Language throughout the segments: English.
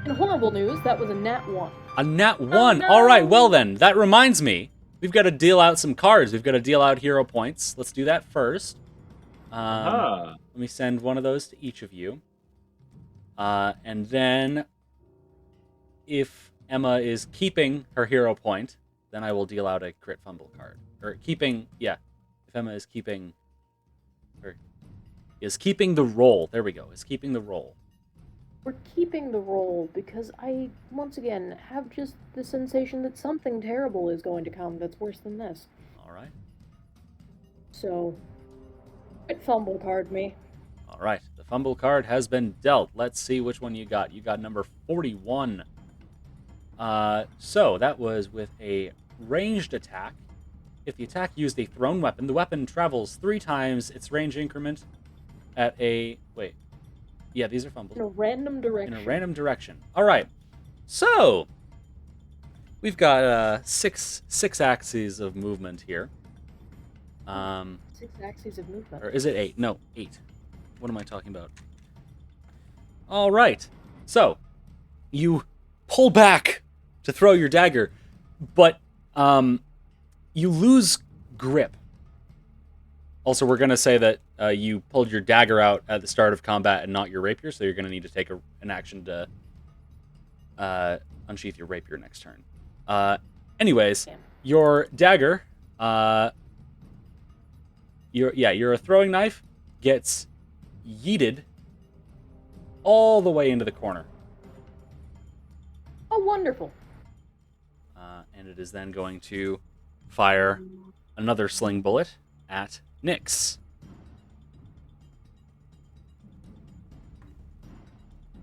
In horrible news, that was a nat 1. A nat 1. Oh, no. All right, well then, that reminds me. We've got to deal out some cards. We've got to deal out hero points. Let's do that first. Let me send one of those to each of you. And then, if Emma is keeping her hero point, then I will deal out a crit fumble card. Or keeping, yeah. If Emma is keeping, or is keeping the roll. There we go. Is keeping the roll. We're keeping the roll because I, once again, have just the sensation that something terrible is going to come that's worse than this. All right. So, it fumble card me. All right. The fumble card has been dealt. Let's see which one you got. You got number 41. So that was with a ranged attack. If the attack used a thrown weapon, the weapon travels 3 times its range increment at a... Wait. Yeah, these are fumbles. In a random direction. In a random direction. All right. So, we've got 6 axes of movement here. 6 axes of movement. Or is it 8? No, 8. What am I talking about? All right. So, you pull back to throw your dagger, but you lose grip. Also, we're going to say that you pulled your dagger out at the start of combat and not your rapier, so you're going to need to take an action to unsheath your rapier next turn. Anyways, your dagger, your throwing knife gets yeeted all the way into the corner. Oh, wonderful. And it is then going to fire another sling bullet at Nyx.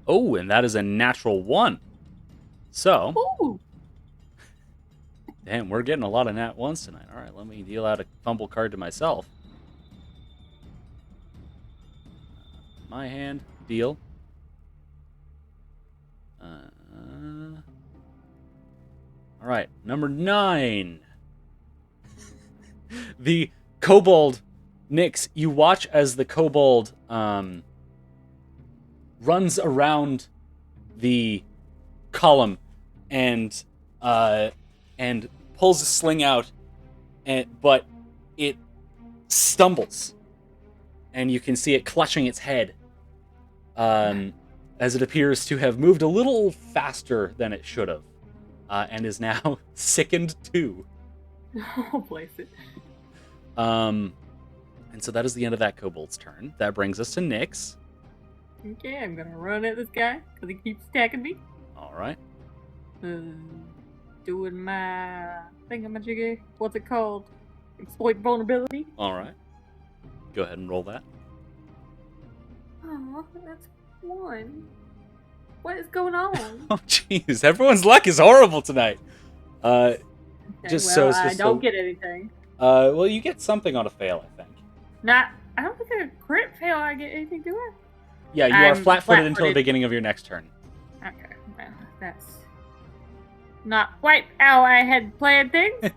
Oh, and that is a natural 1. So, ooh. Damn, we're getting a lot of nat 1s tonight. All right, let me deal out a fumble card to myself. My hand, deal. All right, number 9. The kobold, Nyx, you watch as the kobold runs around the column and pulls a sling out, but it stumbles, and you can see it clutching its head as it appears to have moved a little faster than it should have, and is now sickened too. Oh, bless it. And so that is the end of that kobold's turn. That brings us to Nyx. Okay, I'm gonna run at this guy because he keeps attacking me. All right. Doing my thingamajiggy. What's it called? Exploit vulnerability. All right. Go ahead and roll that. Oh, that's 1. What is going on? Oh, jeez. Everyone's luck is horrible tonight. Okay, just well, so I don't get anything. Well, you get something on a fail, I think. I don't think a crit fail I get anything, do I? Yeah, you are flat-footed until the beginning of your next turn. Okay, well, that's not quite how I had planned things.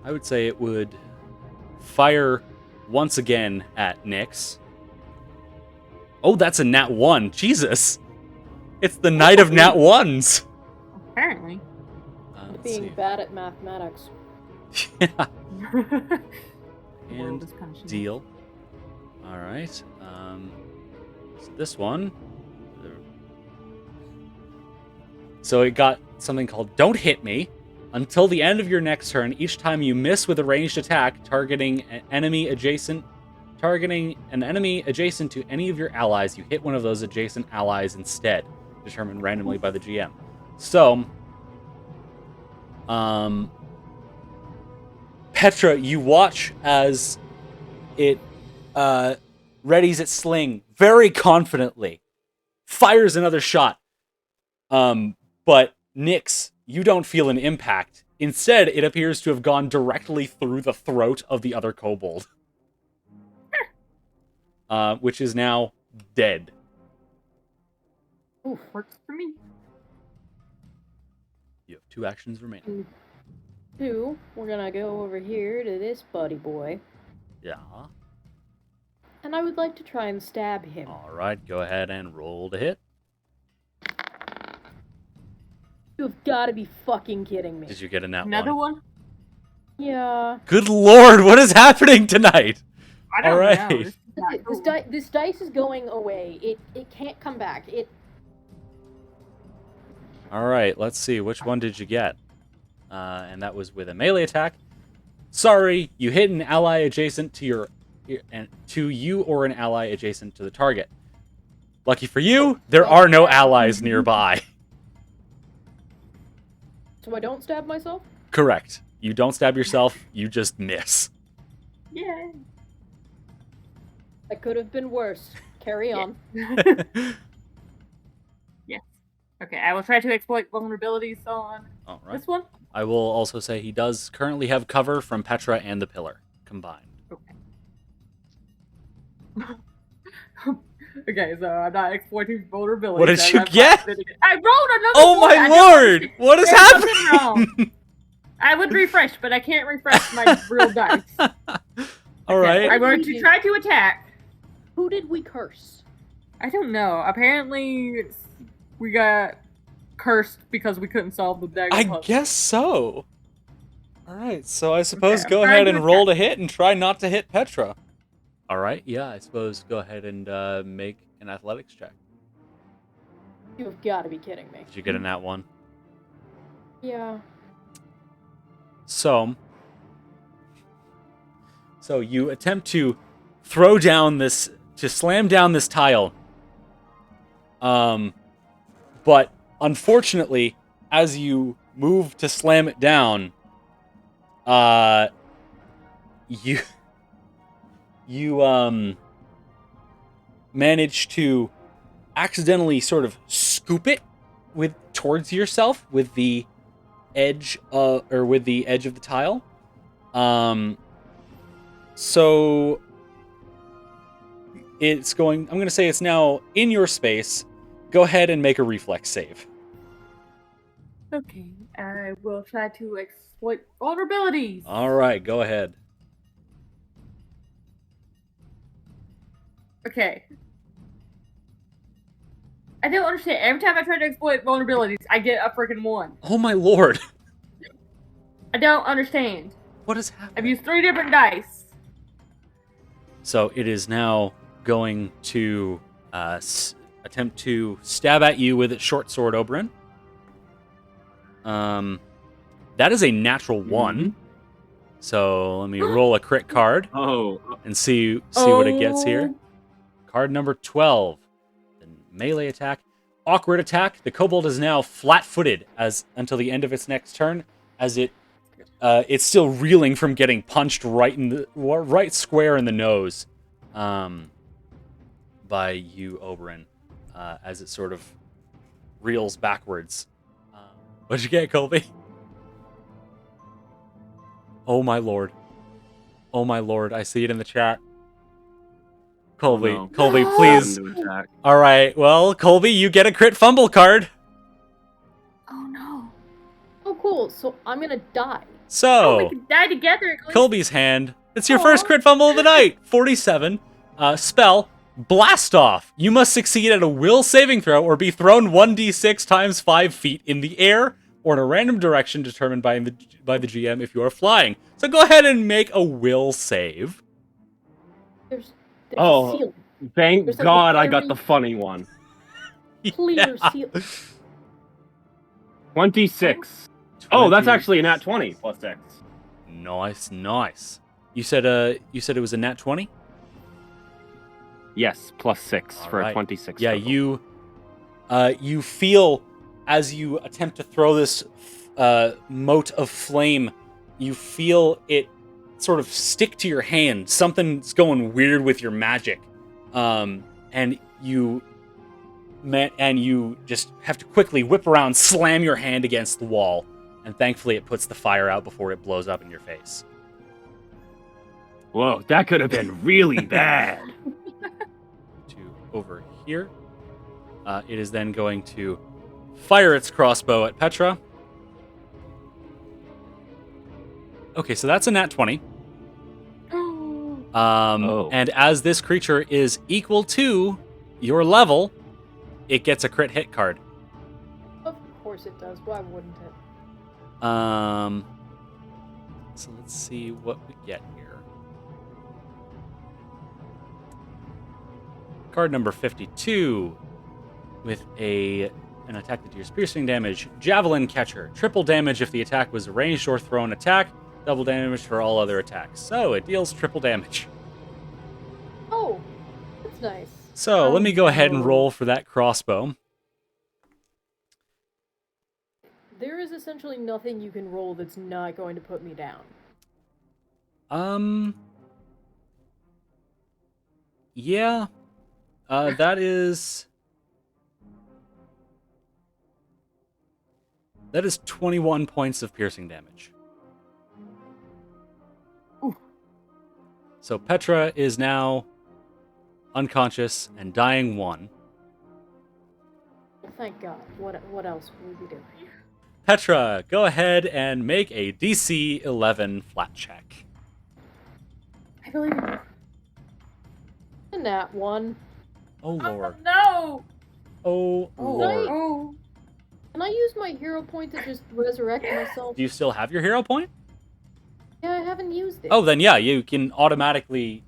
I would say it would fire once again at Nyx. Oh, that's a nat 1. Jesus. It's the night of nat 1s. Apparently. Being bad at mathematics. Yeah. And deal. All right. So this one. So it got something called "Don't Hit Me." Until the end of your next turn, each time you miss with a ranged attack, targeting an enemy adjacent to any of your allies, you hit one of those adjacent allies instead, determined randomly by the GM. So, Petra, you watch as it readies its sling very confidently, fires another shot. But Nyx, you don't feel an impact. Instead, it appears to have gone directly through the throat of the other kobold, which is now dead. Ooh, works for me. You have 2 actions remaining. 2. We're gonna go over here to this buddy boy. Yeah. and I would like to try and stab him. All right, go ahead and roll to hit. You've got to be fucking kidding me. Did you get a nat Another one? one? Yeah. Good lord, what is happening tonight? I don't All right. know. This is not cool. This dice is going away. It can't come back. All right, let's see. Which one did you get? And that was with a melee attack. Sorry, you hit an ally adjacent to you or an ally adjacent to the target. Lucky for you, there are no allies nearby. So I don't stab myself? Correct. You don't stab yourself, you just miss. Yeah. That could have been worse. Carry on. Yes. Okay, I will try to exploit vulnerabilities on All right. this one. I will also say he does currently have cover from Petra and the pillar combined. Okay. Okay, so I'm not exploiting vulnerabilities. What did you get? I rolled another Oh one. my I don't lord! understand. What is There's something happening? wrong. I would refresh, but I can't refresh my real dice. All right. I'm going to try to attack. Who did we curse? I don't know. Apparently, we got cursed because we couldn't solve the dagger I puzzle. guess so. All right, so I suppose Okay, go I'm ahead trying and to roll attack. to hit and try not to hit Petra. All right, yeah, I suppose go ahead and make an athletics check. You've got to be kidding me. Did you get a nat one? Yeah. So you attempt to throw down this, to slam down this tile. But unfortunately, as you move to slam it down, you manage to accidentally sort of scoop it towards yourself with the edge of the tile. So it's going. I'm going to say it's now in your space. Go ahead and make a reflex save. Okay, I will try to exploit vulnerabilities. All right, go ahead. Okay. I don't understand. Every time I try to exploit vulnerabilities, I get a freaking 1. Oh my lord! I don't understand. What is I've happening? used 3 different dice. So it is now going to attempt to stab at you with its short sword, Oberyn. That is a natural 1. Mm-hmm. So let me roll a crit card and see what it gets here. Card number 12. The melee attack. Awkward attack. The kobold is now flat-footed until the end of its next turn, as it's still reeling from getting punched right square in the nose by you, Oberyn, as it sort of reels backwards. What'd you get, Colby? Oh my lord. Oh my lord, I see it in the chat. Colby, no. Colby, please. All right, well, Colby, you get a crit fumble card. Oh no. Oh, cool. So I'm gonna die. Oh, we So, can die together. At least. Colby's hand. It's your first Aw. crit fumble of the night. 47. Spell, Blast Off. You must succeed at a will saving throw or be thrown 1d6 times 5 feet in the air or in a random direction determined by the GM if you are flying. So go ahead and make a will save. There's Oh. a seal. Thank There's like a God I got very- the funny one. Clear Yeah. seal. 26. Oh, that's 20. actually a nat 20 plus 6. Nice, nice. You said it was a nat 20? Yes, plus 6 All for right. a 26. Yeah, total. you feel as you attempt to throw this mote of flame, you feel it sort of stick to your hand. Something's going weird with your magic, and you just have to quickly whip around, slam your hand against the wall, and thankfully it puts the fire out before it blows up in your face. Whoa, that could have been really bad. To over here, it is then going to fire its crossbow at Petra. Okay, so that's a nat 20. And as this creature is equal to your level, it gets a crit hit card. Of course it does. Why wouldn't it? So let's see what we get here. Card number 52 with an attack that deals piercing damage. Javelin Catcher. Triple damage if the attack was a ranged or thrown attack. Double damage for all other attacks. So it deals triple damage. Oh, that's nice. So let me go ahead and roll for that crossbow. There is essentially nothing you can roll that's not going to put me down. Yeah. That is 21 points of piercing damage. Ooh. So Petra is now unconscious and dying 1. Well, thank God. What else would we be doing? Petra, go ahead and make a DC 11 flat check. I believe in you. And that one. Oh lord. No! Oh lord. Oh. Can I use my hero point to just resurrect myself? Do you still have your hero point? Yeah, I haven't used it. Oh, then yeah, you can automatically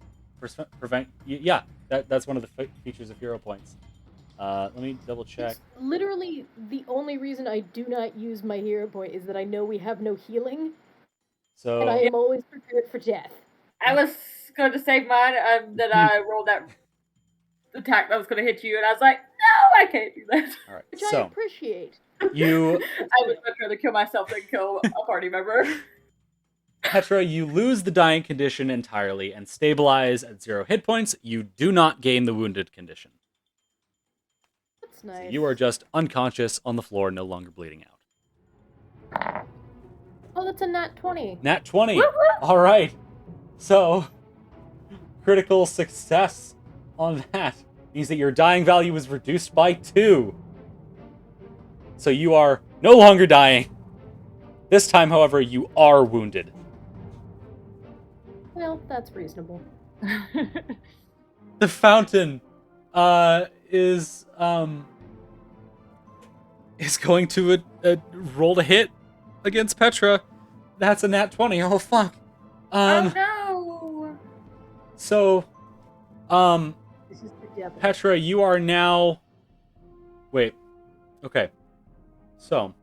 prevent. Yeah, that's one of the features of hero points. Let me double check. It's literally the only reason I do not use my hero point is that I know we have no healing, So and I am always prepared for death. I was going to save mine, then I rolled that attack that was going to hit you, and I was like, no, I can't do that. all right. Which I So appreciate. you, I would much rather kill myself than kill a party member. Petra, you lose the dying condition entirely and stabilize at 0 hit points. You do not gain the wounded condition. That's nice. So you are just unconscious on the floor, no longer bleeding out. Oh, that's a nat 20. Nat 20. All right. So, critical success on that means that your dying value is reduced by 2. So you are no longer dying. This time, however, you are wounded. Well, that's reasonable. The fountain is going to roll to hit against Petra. That's a nat 20. Oh fuck. Oh no! So, This is the devil. Petra, you are now. Wait. Okay. So.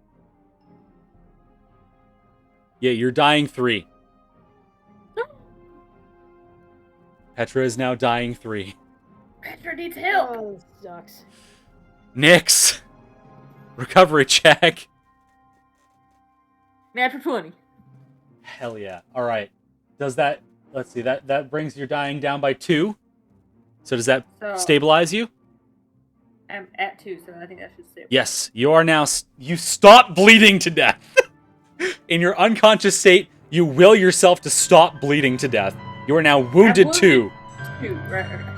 Yeah, you're dying 3. Petra is now dying 3. Petra needs help! Oh, this sucks. Nyx! Recovery check. Natural 20. Hell yeah. Alright. Does that... Let's see. That brings your dying down by 2. So does that So- stabilize you? I'm at 2, so I think that should stay. Yes. You are now... You stop bleeding to death. In your unconscious state, you will yourself to stop bleeding to death. You are now wounded 2. 2, right.